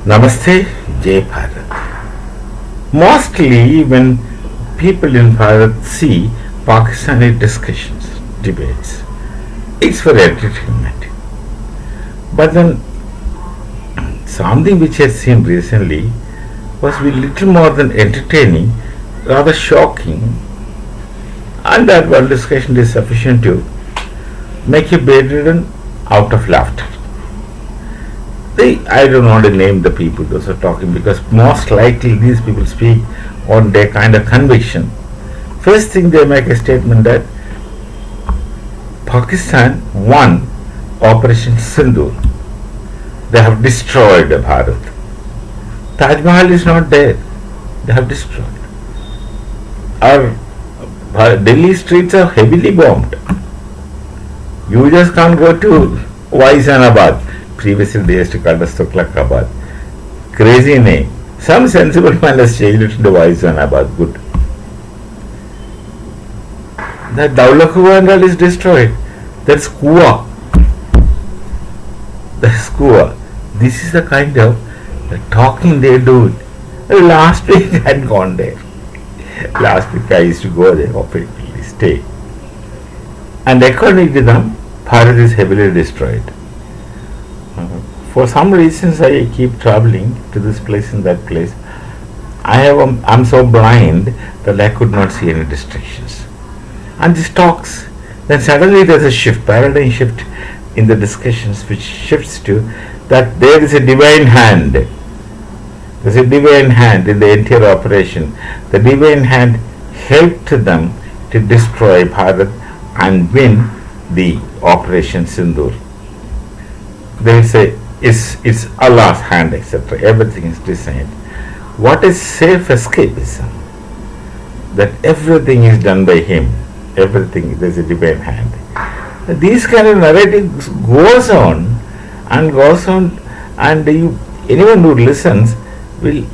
Namaste, Jai Bharat. Mostly when people in Bharat see Pakistani discussions, debates, it's for entertainment. But then something which I seen recently was a little more than entertaining, rather shocking, and that one discussion is sufficient to make you bedridden out of laughter. I don't want to name the people those are talking because most likely these people speak on their kind of conviction. First thing they make a statement that Pakistan won Operation Sindoor. They have destroyed Bharat. Taj Mahal is not there. They have destroyed. Our Delhi streets are heavily bombed. You just can't go to Waisanabad. Previously they used to call us Tuklakabad. Crazy name. Some sensible man has changed it to Waisanabad. Good. That Daulakuvangal is destroyed. That's Kua. That's Kua. This is the kind of talking they do. Last week I had gone there. Last week I used to go there, officially stay. And according to them, Bharat is heavily destroyed. For some reasons I keep traveling to this place and that place. I'm so blind that I could not see any distractions. And this talks, then suddenly there's a shift, paradigm shift in the discussions which shifts to that there is a divine hand. There's a divine hand in the entire operation. The divine hand helped them to destroy Bharat and win the Operation Sindoor. They say it's Allah's hand, etc. Everything is designed. What is safe escapism? That everything is done by Him. Everything, there's a divine hand. These kind of narratives goes on, and anyone who listens will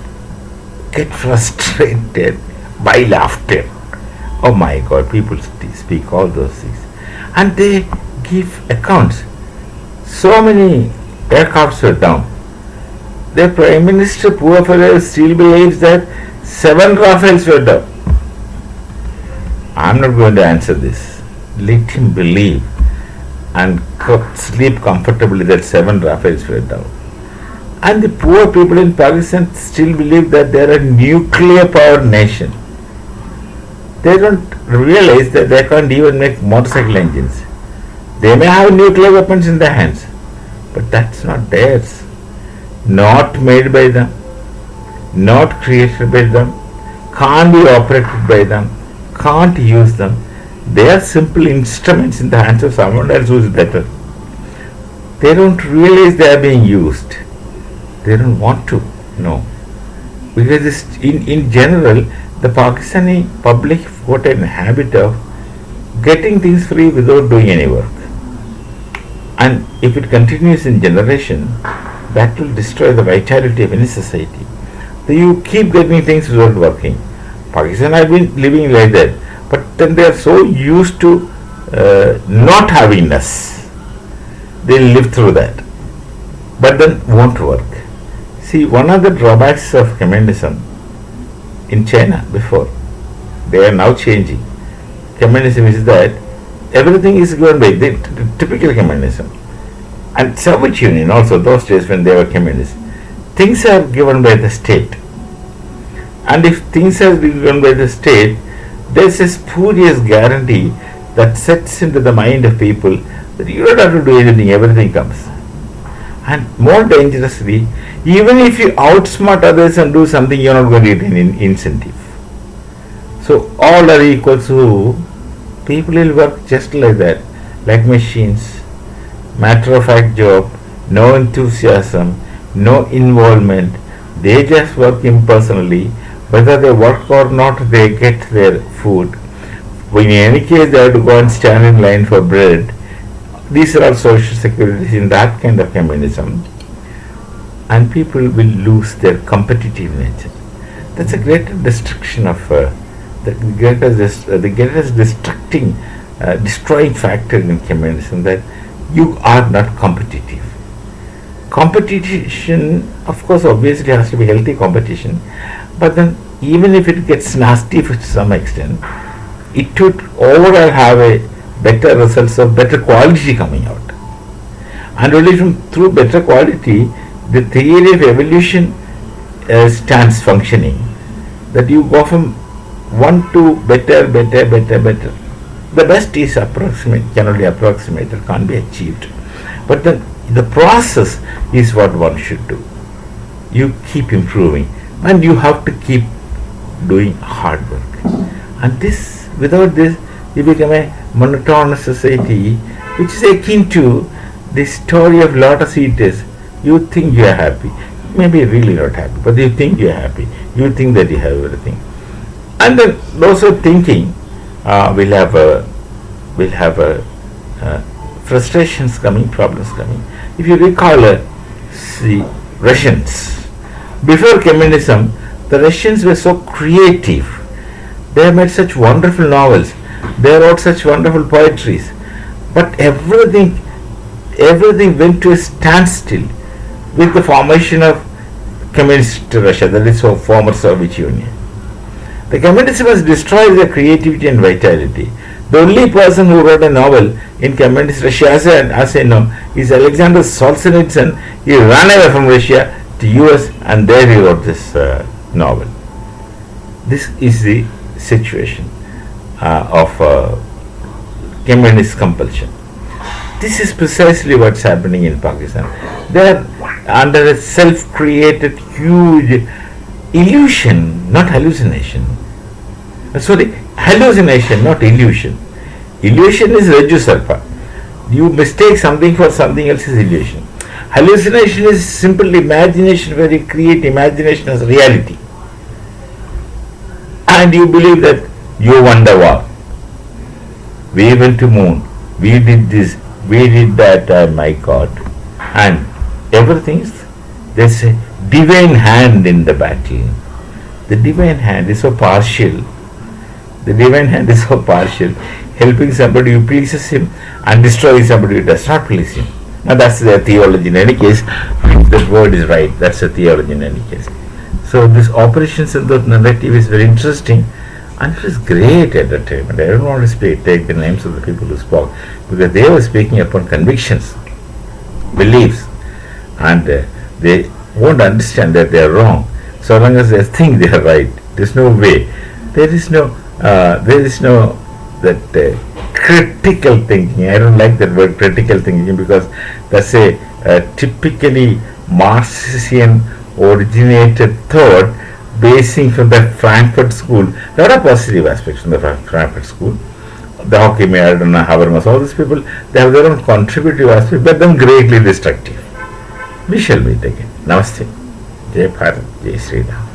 get frustrated by laughter. Oh my God, people speak all those things. And they give accounts. So many aircrafts were down. The Prime Minister, poor fellow, still believes that 7 Rafales were down. I am not going to answer this. Let him believe and sleep comfortably that 7 Rafales were down. And the poor people in Pakistan still believe that they are a nuclear powered nation. They don't realize that they can't even make motorcycle engines. They may have nuclear weapons in their hands, but that's not theirs. Not made by them, not created by them, can't be operated by them, can't use them. They are simple instruments in the hands of someone else who is better. They don't realize they are being used. They don't want to know. Because in general, the Pakistani public got an habit of getting things free without doing any work. And if it continues in generation, that will destroy the vitality of any society. So you keep getting things without working. Pakistan have been living like that, but then they are so used to not havingness. They live through that, but then won't work. See, one of the drawbacks of communism in China before, they are now changing. Communism is that everything is given by the typical communism. And Soviet Union also, those days when they were communists, things are given by the state. And if things are given by the state, there's a spurious guarantee that sets into the mind of people that you don't have to do anything, everything comes. And more dangerously, even if you outsmart others and do something, you're not going to get any incentive. So all are equal, so people will work just like that, like machines. Matter of fact job, no enthusiasm, no involvement. They just work impersonally. Whether they work or not, they get their food. In any case, they have to go and stand in line for bread. These are all social securities in that kind of communism. And people will lose their competitive nature. That's a great destruction of the greatest destroying factor in communism, that you are not competitive. competition, of course, obviously has to be healthy competition, but then even if it gets nasty to some extent, it would overall have a better results of better quality coming out. And only through better quality, the theory of evolution stands functioning. That you go from one to better. The best is approximate, can only approximate, it can't be achieved. But then the process is what one should do. You keep improving, and you have to keep doing hard work. And this, without this, you become a monotonous society, which is akin to the story of lotus eaters. You think you are happy, maybe really not happy, but you think you are happy. You think that you have everything, and then those who are thinking will have frustrations coming, problems coming. If you recall, the Russians before communism, the Russians were so creative. They made such wonderful novels. They wrote such wonderful poetries, but everything went to a standstill with the formation of communist Russia, that is former Soviet Union. The communism has destroyed their creativity and vitality. The only person who wrote a novel in communist Russia, as I know, is Alexander Solzhenitsyn. He ran away from Russia to US, and there he wrote this novel. This is the situation of communist compulsion. This is precisely what's happening in Pakistan. They are under a self-created huge illusion, not hallucination. Sorry, hallucination, not illusion. Illusion is Raju Sarpa. You mistake something for something else is illusion. Hallucination is simple imagination, where you create imagination as reality. And you believe that you won the war. We went to moon. We did this. We did that. Oh my God. And everything is, there's a divine hand in the battle. The divine hand is so partial. The divine hand is so partial, helping somebody who pleases him and destroying somebody who does not please him. Now that's their theology in any case. If that word is right, that's a theology in any case. So this Operation Sindoor narrative is very interesting, and it is great entertainment. I don't want to take the names of the people who spoke, because they were speaking upon convictions, beliefs, and they won't understand that they are wrong so long as they think they are right. There's no way. There is no that critical thinking. I don't like that word critical thinking, because that's a typically Marxian originated thought, basing from the Frankfurt School. There are positive aspects from the Frankfurt School. The Hockey Mayer, Habermas, all these people, they have their own contributive aspects, but then greatly destructive. We shall meet again. Namaste. Jai Bharat, Jai Sri Ram.